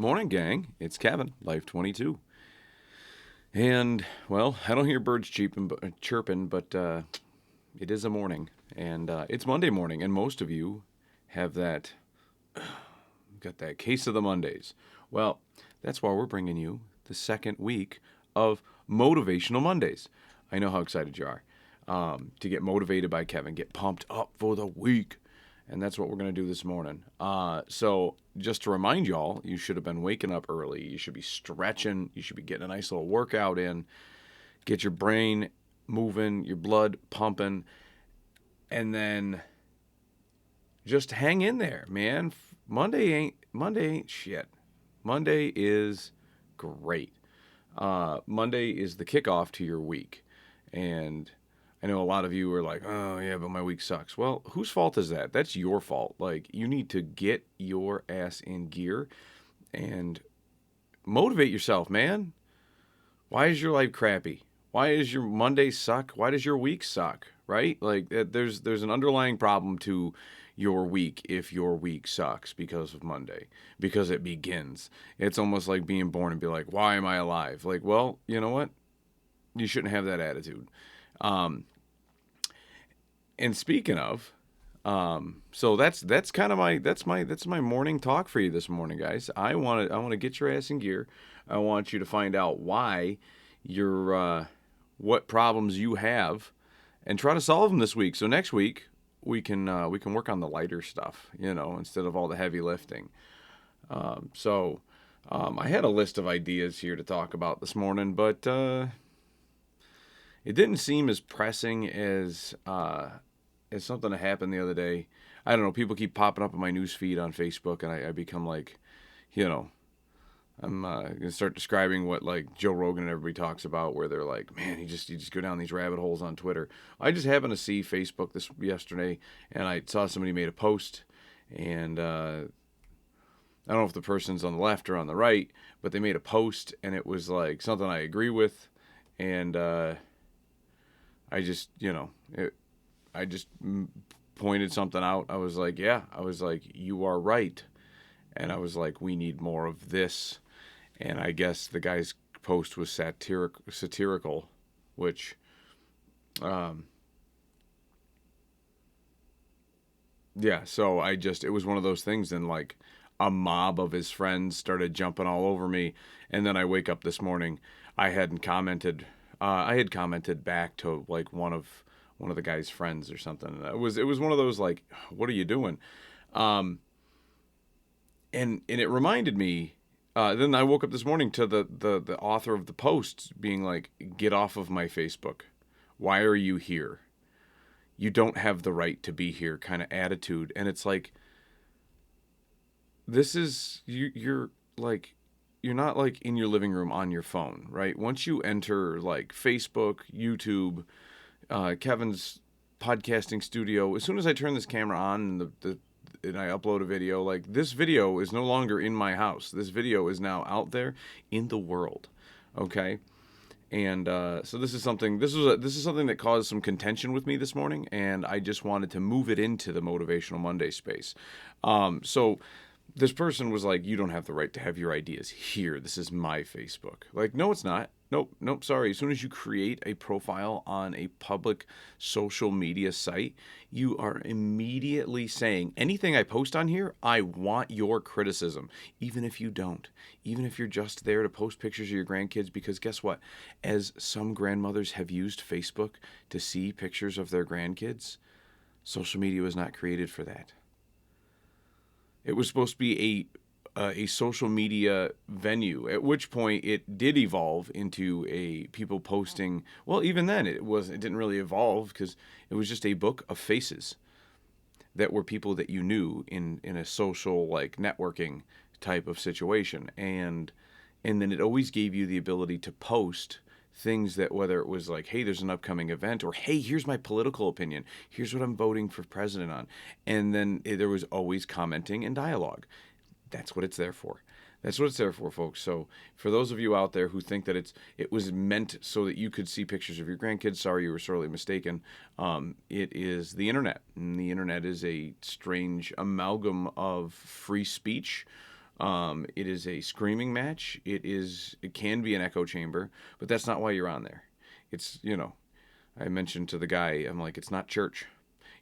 Morning, gang. It's Kevin, Life22. And, well, I don't hear birds chirping, but it is a morning. And it's Monday morning, and most of you have got that case of the Mondays. Well, that's why we're bringing you the second week of Motivational Mondays. I know how excited you are to get motivated by Kevin, get pumped up for the week. And that's what we're going to do this morning. So just to remind y'all, you should have been waking up early. You should be stretching. You should be getting a nice little workout in. Get your brain moving, your blood pumping. And then just hang in there, man. Monday ain't shit. Monday is great. Monday is the kickoff to your week. And I know a lot of you are like, oh, yeah, but my week sucks. Well, whose fault is that? That's your fault. Like, you need to get your ass in gear and motivate yourself, man. Why is your life crappy? Why does your Monday suck? Why does your week suck, right? Like, there's an underlying problem to your week if your week sucks because of Monday, because it begins. It's almost like being born and be like, why am I alive? Like, well, you know what? You shouldn't have that attitude. And speaking of, so that's kind of my morning talk for you this morning, guys. I want to get your ass in gear. I want you to find out why what problems you have, and try to solve them this week. So next week we can work on the lighter stuff, instead of all the heavy lifting. I had a list of ideas here to talk about this morning, but it didn't seem as pressing as something that happened the other day. I don't know. People keep popping up in my news feed on Facebook, and I become like, I'm gonna start describing what like Joe Rogan and everybody talks about, where they're like, man, you just go down these rabbit holes on Twitter. I just happened to see Facebook yesterday, and I saw somebody made a post, and I don't know if the person's on the left or on the right, but they made a post, and it was like something I agree with, and I just, I just pointed something out. I was like, you are right. And I was like, we need more of this. And I guess the guy's post was satirical, which, so it was one of those things. And like a mob of his friends started jumping all over me. And then I wake up this morning, I had commented back to like one of the guy's friends or something. It was one of those like, what are you doing? And it reminded me. Then I woke up this morning to the author of the post being like, get off of my Facebook. Why are you here? You don't have the right to be here, kind of attitude. And it's like, this is you're like, you're not like in your living room on your phone, right? Once you enter like Facebook, YouTube, Kevin's podcasting studio, as soon as I turn this camera on and I upload a video, like this video is no longer in my house. This video is now out there in the world. Okay. And so this is something that caused some contention with me this morning, and I just wanted to move it into the Motivational Monday space. So this person was like, you don't have the right to have your ideas here. This is my Facebook. Like, no, it's not. Nope, sorry. As soon as you create a profile on a public social media site, you are immediately saying, anything I post on here, I want your criticism. Even if you don't. Even if you're just there to post pictures of your grandkids, because guess what? As some grandmothers have used Facebook to see pictures of their grandkids, social media was not created for that. It was supposed to be a social media venue, at which point it did evolve into a people posting. Well, even then it didn't really evolve, because it was just a book of faces that were people that you knew in a social like networking type of situation, and then it always gave you the ability to post things that, whether it was like, hey, there's an upcoming event, or hey, here's my political opinion, here's what I'm voting for president on, and then there was always commenting and dialogue. That's what it's there for. That's what it's there for, folks. So for those of you out there who think that it was meant so that you could see pictures of your grandkids, sorry, you were sorely mistaken. It is the internet, and the internet is a strange amalgam of free speech, It is a screaming match. It can be an echo chamber, but that's not why you're on there. It's, I mentioned to the guy, I'm like, it's not church.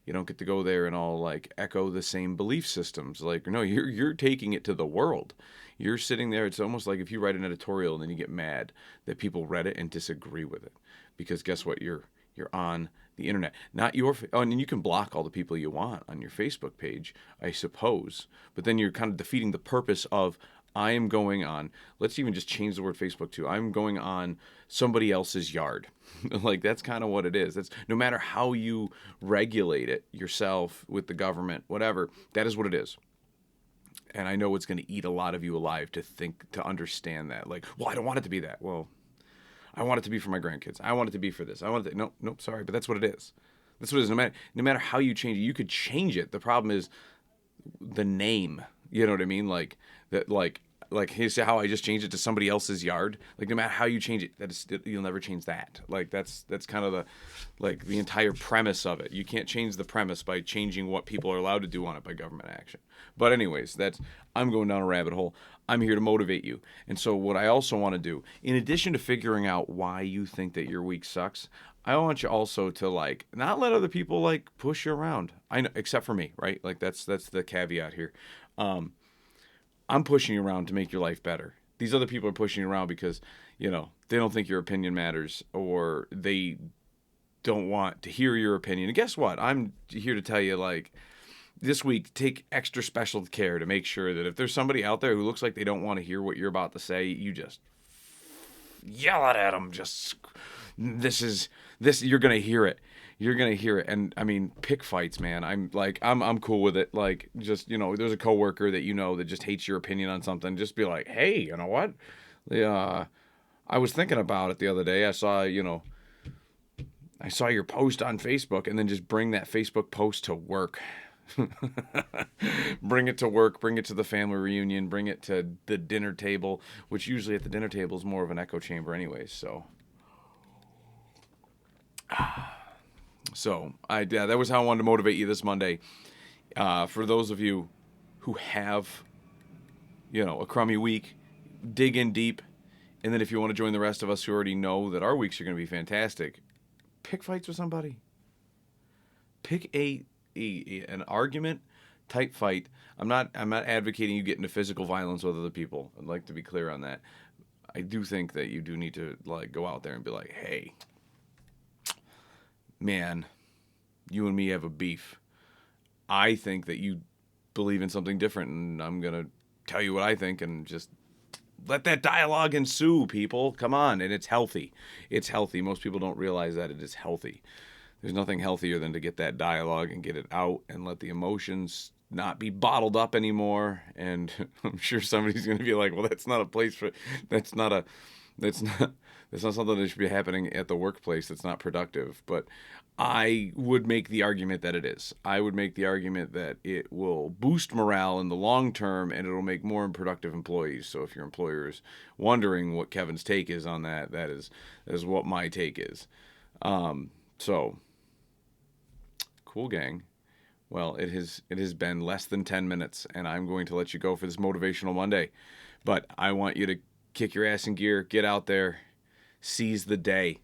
You don't get to go there and all like echo the same belief systems. Like, no, you're taking it to the world. You're sitting there. It's almost like if you write an editorial and then you get mad that people read it and disagree with it, because guess what? You're on the internet, not your. Oh, and you can block all the people you want on your Facebook page, I suppose. But then you're kind of defeating the purpose of I am going on. Let's even just change the word Facebook to I'm going on somebody else's yard. Like that's kind of what it is. That's no matter how you regulate it yourself with the government, whatever. That is what it is. And I know it's going to eat a lot of you alive to understand that. Like, well, I don't want it to be that. Well, I want it to be for my grandkids. I want it to be for this. I want it to, nope, sorry, but that's what it is. That's what it is. No matter how you change it, you could change it. The problem is the name. You know what I mean? Like that. Like here's how I just changed it to somebody else's yard. Like no matter how you change it, you'll never change that. Like that's kind of the entire premise of it. You can't change the premise by changing what people are allowed to do on it by government action. But anyways, I'm going down a rabbit hole. I'm here to motivate you. And so what I also want to do, in addition to figuring out why you think that your week sucks, I want you also to like not let other people like push you around. I know, except for me, right? Like that's the caveat here. I'm pushing you around to make your life better. These other people are pushing you around because, they don't think your opinion matters or they don't want to hear your opinion. And guess what? I'm here to tell you, like, this week, take extra special care to make sure that if there's somebody out there who looks like they don't want to hear what you're about to say, you just yell it at them. You're going to hear it. You're going to hear it. And I mean, pick fights, man. I'm cool with it. Like, just, there's a coworker that that just hates your opinion on something. Just be like, hey, you know what? I was thinking about it the other day. I saw your post on Facebook, and then just bring that Facebook post to work. Bring it to work, bring it to the family reunion, bring it to the dinner table, which usually at the dinner table is more of an echo chamber anyways. That was how I wanted to motivate you this Monday. For those of you who have, a crummy week, dig in deep. And then if you want to join the rest of us who already know that our weeks are going to be fantastic, pick fights with somebody. Pick an argument type fight. I'm not advocating you get into physical violence with other people. I'd like to be clear on that. I do think that you do need to like go out there and be like, hey, man, you and me have a beef. I think that you believe in something different, and I'm going to tell you what I think, and just let that dialogue ensue, people. Come on. And it's healthy. It's healthy. Most people don't realize that it is healthy. There's nothing healthier than to get that dialogue and get it out and let the emotions not be bottled up anymore. And I'm sure somebody's going to be like, well, that's not something that should be happening at the workplace. That's not productive. But I would make the argument that it is. I would make the argument that it will boost morale in the long term and it'll make more productive employees. So if your employer is wondering what Kevin's take is on that, that is what my take is. So cool, gang. Well, it has been less than 10 minutes, and I'm going to let you go for this Motivational Monday. But I want you to kick your ass in gear, get out there, seize the day,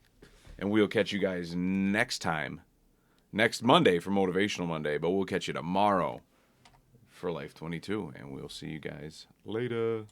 and we'll catch you guys next Monday for Motivational Monday, but we'll catch you tomorrow for Life22, and we'll see you guys later.